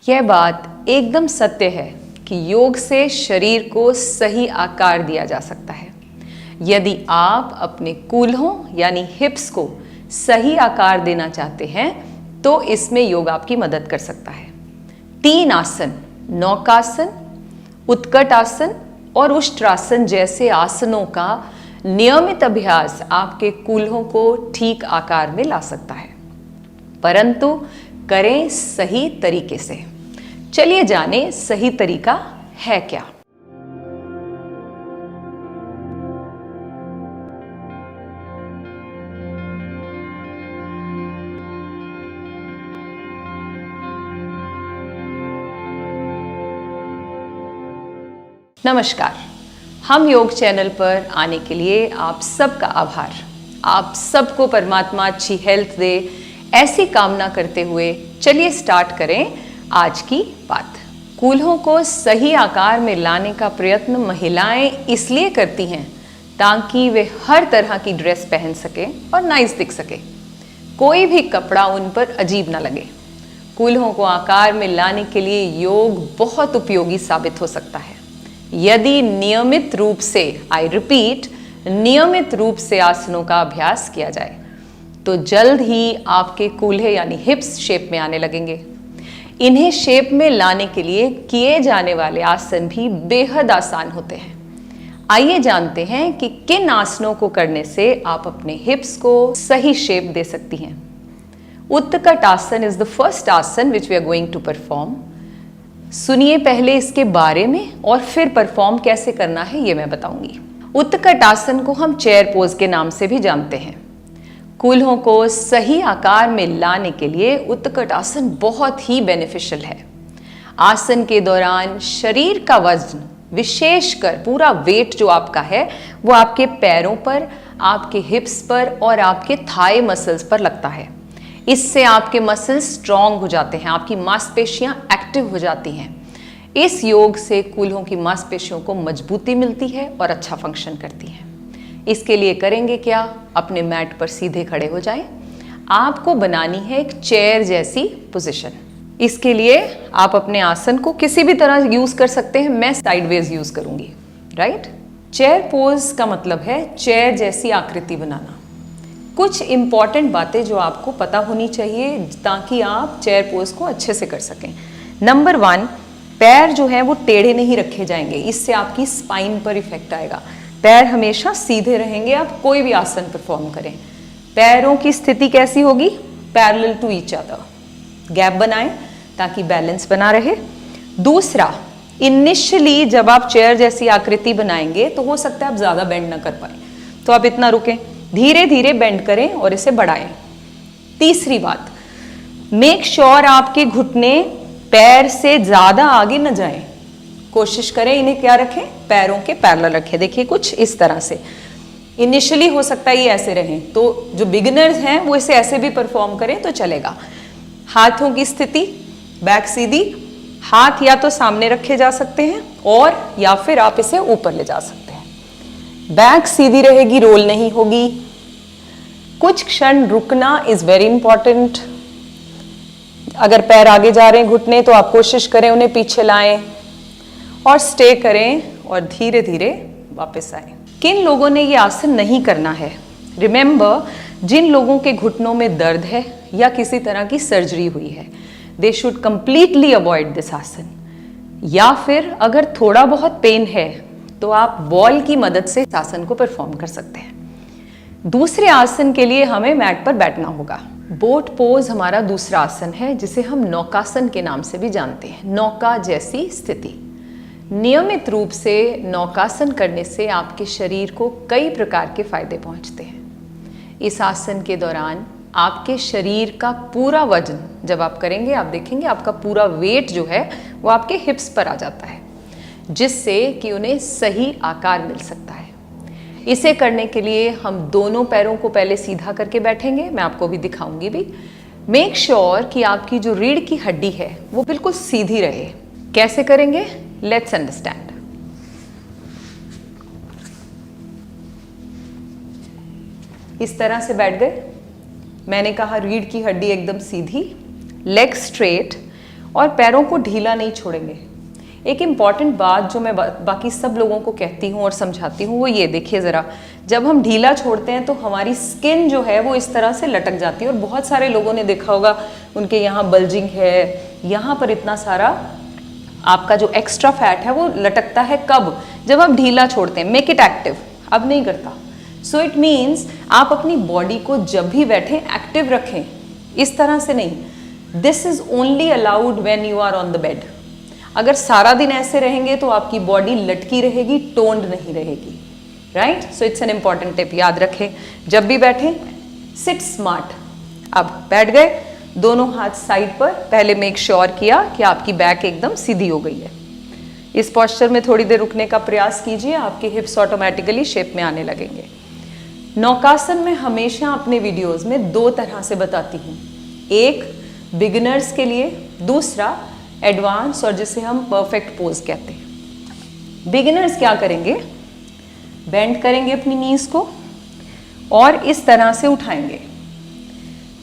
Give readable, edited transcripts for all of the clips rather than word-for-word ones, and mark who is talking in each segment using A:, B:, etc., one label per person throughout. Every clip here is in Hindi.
A: यह बात एकदम सत्य है कि योग से शरीर को सही आकार दिया जा सकता है। यदि आप अपने कूल्हों यानी हिप्स को सही आकार देना चाहते हैं तो इसमें योग आपकी मदद कर सकता है। 3 आसन, नौकासन, उत्कट आसन और उष्ट्रासन जैसे आसनों का नियमित अभ्यास आपके कूल्हों को ठीक आकार में ला सकता है, परंतु करें सही तरीके से। चलिए जानें सही तरीका है क्या। नमस्कार, हम योग चैनल पर आने के लिए आप सबका आभार। आप सबको परमात्मा अच्छी हेल्थ दे, ऐसी कामना करते हुए चलिए स्टार्ट करें आज की बात। कूल्हों को सही आकार में लाने का प्रयत्न महिलाएं इसलिए करती हैं ताकि वे हर तरह की ड्रेस पहन सके और नाइस दिख सके, कोई भी कपड़ा उन पर अजीब ना लगे। कूल्हों को आकार में लाने के लिए योग बहुत उपयोगी साबित हो सकता है यदि नियमित रूप से, आई रिपीट, नियमित रूप से आसनों का अभ्यास किया जाए तो जल्द ही आपके कूल्हे यानी हिप्स शेप में आने लगेंगे। इन्हें शेप में लाने के लिए किए जाने वाले आसन भी बेहद आसान होते हैं। आइए जानते हैं कि किन आसनों को करने से आप अपने हिप्स को सही शेप दे सकती हैं। उत्कट आसन is the first asana which we are going to perform. सुनिए पहले इसके बारे में और फिर परफॉर्म कैसे करना है ये मैं बताऊंगी। उत्कट आसन को हम चेयर पोज के नाम से भी जानते हैं। कूल्हों को सही आकार में लाने के लिए उत्कट आसन बहुत ही बेनिफिशियल है। आसन के दौरान शरीर का वजन, विशेषकर पूरा वेट जो आपका है वो आपके पैरों पर, आपके हिप्स पर और आपके थाई मसल्स पर लगता है। इससे आपके मसल्स स्ट्रॉन्ग हो जाते हैं, आपकी मांसपेशियां एक्टिव हो जाती हैं। इस योग से कूल्हों की मांसपेशियों को मजबूती मिलती है और अच्छा फंक्शन करती है। इसके लिए करेंगे क्या? अपने मैट पर सीधे खड़े हो जाएं। आपको बनानी है एक चेयर जैसी पोजीशन। इसके लिए आप अपने आसन को किसी भी तरह यूज कर सकते हैं। मैं साइडवेज यूज करूंगी, राइट। चेयर पोज का मतलब है चेयर जैसी आकृति बनाना। कुछ इंपॉर्टेंट बातें जो आपको पता होनी चाहिए ताकि आप चेयर पोज को अच्छे से कर सकें। नंबर 1, पैर जो है वो टेढ़े नहीं रखे जाएंगे, इससे आपकी स्पाइन पर इफेक्ट आएगा। पैर हमेशा सीधे रहेंगे, आप कोई भी आसन परफॉर्म करें। पैरों की स्थिति कैसी होगी? Parallel to each other. Gap बनाएं ताकि बैलेंस बना रहे। दूसरा, इनिशियली जब आप चेयर जैसी आकृति बनाएंगे तो हो सकता है आप ज्यादा बेंड ना कर पाए, तो आप इतना रुकें, धीरे धीरे बेंड करें और इसे बढ़ाएं। तीसरी बात, मेक श्योर आपके घुटने पैर से ज्यादा आगे न जाएं। कोशिश करें इन्हें क्या रखें? पैरों के पैरेलल रखें। देखिए कुछ इस तरह से। इनिशियली हो सकता है ये ऐसे रहें, तो जो बिगिनर्स हैं वो इसे ऐसे भी परफॉर्म करें तो चलेगा। हाथों की स्थिति, बैक सीधी, हाथ या तो सामने रखे जा सकते हैं और या फिर आप इसे ऊपर ले जा सकते हैं। बैक सीधी रहेगी, रोल नहीं होगी। कुछ क्षण रुकना इज वेरी इंपॉर्टेंट। अगर पैर आगे जा रहे हैं घुटने, तो आप कोशिश करें उन्हें पीछे लाएं और स्टे करें और धीरे धीरे वापस आएं। किन लोगों ने ये आसन नहीं करना है? रिमेंबर, जिन लोगों के घुटनों में दर्द है या किसी तरह की सर्जरी हुई है, they should completely avoid this आसन। या फिर अगर थोड़ा बहुत पेन है तो आप बॉल की मदद से इस आसन को परफॉर्म कर सकते हैं। दूसरे आसन के लिए हमें मैट पर बैठना होगा। बोट पोज हमारा दूसरा आसन है जिसे हम नौकासन के नाम से भी जानते हैं। नौका जैसी स्थिति। नियमित रूप से नौकासन करने से आपके शरीर को कई प्रकार के फायदे पहुंचते हैं। इस आसन के दौरान आपके शरीर का पूरा वजन जब आप करेंगे, आप देखेंगे आपका पूरा वेट जो है वो आपके हिप्स पर आ जाता है, जिससे कि उन्हें सही आकार मिल सकता है। इसे करने के लिए हम दोनों पैरों को पहले सीधा करके बैठेंगे, मैं आपको भी दिखाऊंगी भी। मेक श्योर कि आपकी जो रीढ़ की हड्डी है वो बिल्कुल सीधी रहे। कैसे करेंगे? Let's understand. इस तरह से बैठ गए। मैंने कहा रीढ़ की हड्डी एकदम सीधी, लेग स्ट्रेट, और पैरों को ढीला नहीं छोड़ेंगे। एक इम्पॉर्टेंट बात जो मैं बाकी सब लोगों को कहती हूँ और समझाती हूँ वो ये देखिए ज़रा, जब हम ढीला छोड़ते हैं तो हमारी स्किन जो है वो इस तरह से लटक जाती है और बहुत सारे लोगों ने देखा होगा उनके यहाँ बल्जिंग है, यहाँ पर इतना सारा आपका जो एक्स्ट्रा फैट है वो लटकता है। कब? जब आप ढीला छोड़ते हैं। मेक इट एक्टिव, अब नहीं करता। सो इट मीन्स आप अपनी बॉडी को जब भी बैठे एक्टिव रखें, इस तरह से नहीं। This is only allowed when you are on the bed. अगर सारा दिन ऐसे रहेंगे तो आपकी बॉडी लटकी रहेगी, टोन्ड नहीं रहेगी, right? So it's an important tip, याद रखें। जब भी बैठे सिट स्मार्ट। अब बैठ गए, दोनों हाथ साइड पर, पहले मेक श्योर किया कि आपकी बैक एकदम सीधी हो गई है। इस पोस्चर में थोड़ी देर रुकने का प्रयास कीजिए, आपके हिप्स ऑटोमेटिकली शेप में आने लगेंगे। नौकासन में हमेशा अपने वीडियोस में दो तरह से बताती हूँ, एक बिगिनर्स के लिए, दूसरा एडवांस और जिसे हम परफेक्ट पोज कहते हैं। बिगिनर्स क्या करेंगे? बेंड करेंगे अपनी नीज को और इस तरह से उठाएंगे।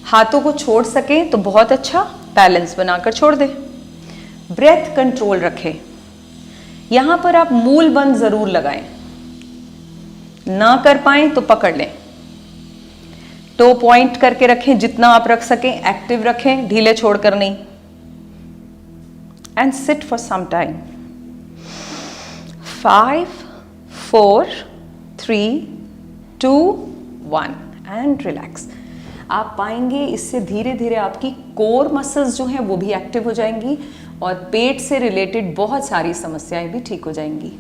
A: हाथों को छोड़ सकें तो बहुत अच्छा, बैलेंस बनाकर छोड़ दें। ब्रेथ कंट्रोल रखें। यहां पर आप मूल बंद जरूर लगाएं, ना कर पाएं तो पकड़ लें। टो पॉइंट करके रखें, जितना आप रख सकें, एक्टिव रखें, ढीले छोड़कर नहीं। And sit for some time. 5, 4, 3, 2, 1 and relax. आप पाएंगे इससे धीरे धीरे आपकी कोर मसल्स जो हैं वो भी एक्टिव हो जाएंगी और पेट से रिलेटेड बहुत सारी समस्याएं भी ठीक हो जाएंगी।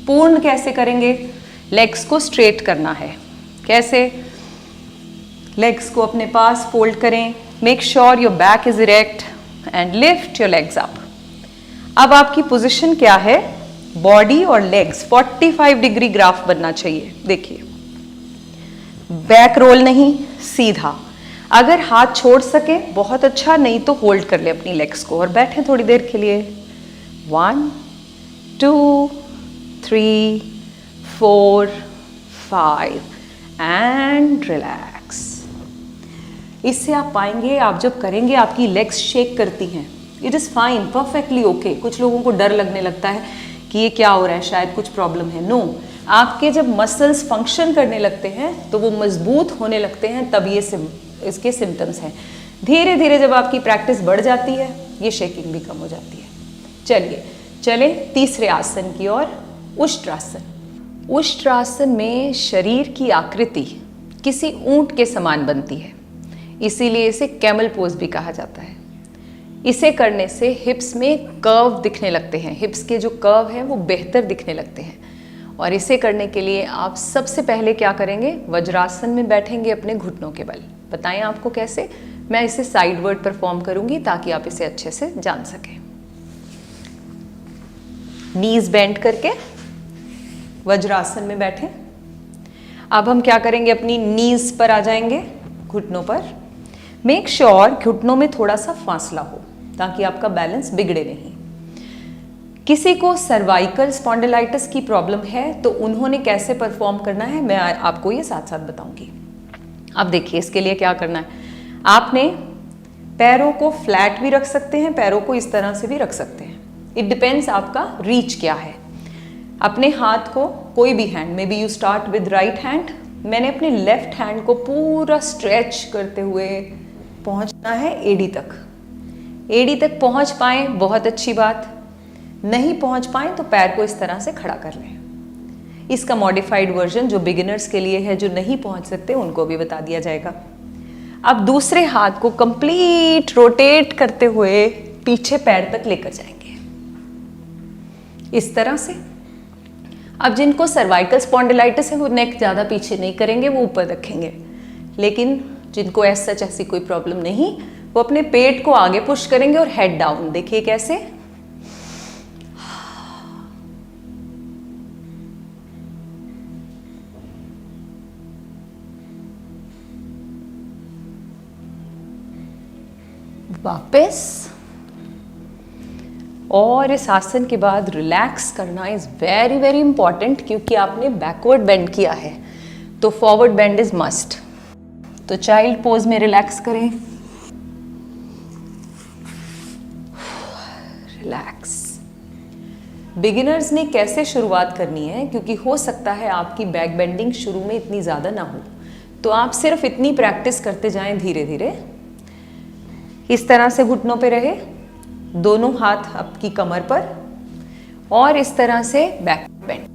A: पूर्ण कैसे करेंगे? लेग्स को स्ट्रेट करना है। कैसे? लेग्स को अपने पास फोल्ड करें, make sure your back is erect and lift your legs up. अब आपकी पोजीशन क्या है? बॉडी और लेग्स 45 डिग्री ग्राफ बनना चाहिए। देखिए, बैक रोल नहीं, सीधा। अगर हाथ छोड़ सके बहुत अच्छा, नहीं तो होल्ड कर ले अपनी लेग्स को और बैठे थोड़ी देर के लिए। 1, 2, 3, 4, 5 एंड रिलैक्स। इससे आप पाएंगे, आप जब करेंगे आपकी लेग्स शेक करती हैं। It is fine, perfectly okay. कुछ लोगों को डर लगने लगता है कि ये क्या हो रहा है, शायद कुछ प्रॉब्लम है। नो, आपके जब मसल्स फंक्शन करने लगते हैं तो वो मजबूत होने लगते हैं, तब ये इसके सिम्टम्स हैं। धीरे धीरे जब आपकी प्रैक्टिस बढ़ जाती है ये शेकिंग भी कम हो जाती है। चलिए चले तीसरे आसन की ओर, उष्ट्रासन। उष्ट्रासन में शरीर की आकृति किसी ऊंट के समान बनती है, इसीलिए इसे कैमल पोज भी कहा जाता है। इसे करने से हिप्स में कर्व दिखने लगते हैं, हिप्स के जो कर्व हैं वो बेहतर दिखने लगते हैं। और इसे करने के लिए आप सबसे पहले क्या करेंगे? वज्रासन में बैठेंगे अपने घुटनों के बल। बताएं आपको कैसे? मैं इसे साइडवर्ड परफॉर्म करूंगी ताकि आप इसे अच्छे से जान सकें। नीज बेंड करके वज्रासन में बैठे। अब हम क्या करेंगे? अपनी नीज पर आ जाएंगे, घुटनों पर। मेक श्योर घुटनों में थोड़ा सा फासला हो ताकि आपका बैलेंस बिगड़े नहीं। किसी को सर्वाइकल स्पॉन्डिलाइटिस की प्रॉब्लम है तो उन्होंने कैसे परफॉर्म करना है मैं आपको ये साथ साथ बताऊंगी। अब देखिए, इसके लिए क्या करना है? आपने पैरों को फ्लैट भी रख सकते हैं, पैरों को इस तरह से भी रख सकते हैं। इट डिपेंड्स आपका रीच क्या है। अपने हाथ को, कोई भी hand, may be you start with right hand. मैंने अपने लेफ्ट हैंड को पूरा स्ट्रेच करते हुए पहुंचना है एडी तक। एडी तक पहुंच पाए बहुत अच्छी बात, नहीं पहुंच पाए तो पैर को इस तरह से खड़ा कर लें। इसका मॉडिफाइड वर्जन जो बिगिनर्स के लिए है, जो नहीं पहुंच सकते उनको भी बता दिया जाएगा। अब दूसरे हाथ को कंप्लीट रोटेट करते हुए पीछे पैर तक लेकर जाएंगे इस तरह से। अब जिनको सर्वाइकल स्पॉन्डिलाइटिस है वो नेक ज़्यादा पीछे नहीं करेंगे, वो ऊपर रखेंगे। लेकिन जिनको ऐसी कोई प्रॉब्लम नहीं, वो अपने पेट को आगे पुश करेंगे और हेड डाउन। देखिए कैसे। वापस। और इस आसन के बाद रिलैक्स करना इज वेरी वेरी इंपॉर्टेंट, क्योंकि आपने बैकवर्ड बेंड किया है तो फॉरवर्ड बेंड इज मस्ट। तो चाइल्ड पोज में रिलैक्स करें। रिलैक्स। बिगिनर्स ने कैसे शुरुआत करनी है, क्योंकि हो सकता है आपकी बैक बेंडिंग शुरू में इतनी ज़्यादा ना हो, तो आप सिर्फ इतनी प्रैक्टिस करते जाएं धीरे धीरे। इस तरह से घुटनों पे रहे, दोनों हाथ आपकी कमर पर, और इस तरह से बैक बेंड।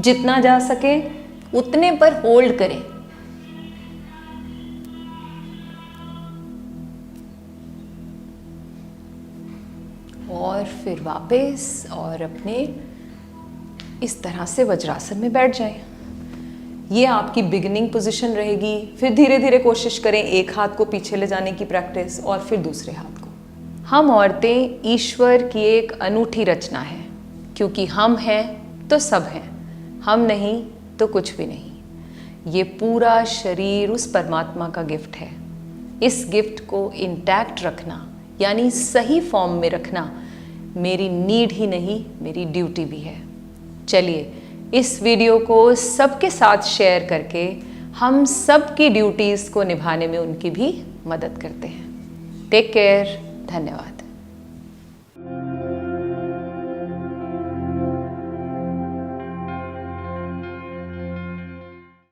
A: जितना जा सके उतने पर होल्ड करें। और फिर वापस और अपने इस तरह से वज्रासन में बैठ जाएं। ये आपकी बिगिनिंग पोजीशन रहेगी। फिर धीरे धीरे कोशिश करें एक हाथ को पीछे ले जाने की प्रैक्टिस और फिर दूसरे हाथ को। हम औरतें ईश्वर की एक अनूठी रचना है, क्योंकि हम हैं तो सब हैं, हम नहीं तो कुछ भी नहीं। ये पूरा शरीर उस परमात्मा का गिफ्ट है। इस गिफ्ट को इंटैक्ट रखना, यानी सही फॉर्म में रखना, मेरी नीड ही नहीं, मेरी ड्यूटी भी है। चलिए इस वीडियो को सबके साथ शेयर करके हम सबकी ड्यूटीज़ को निभाने में उनकी भी मदद करते हैं। Take care. धन्यवाद।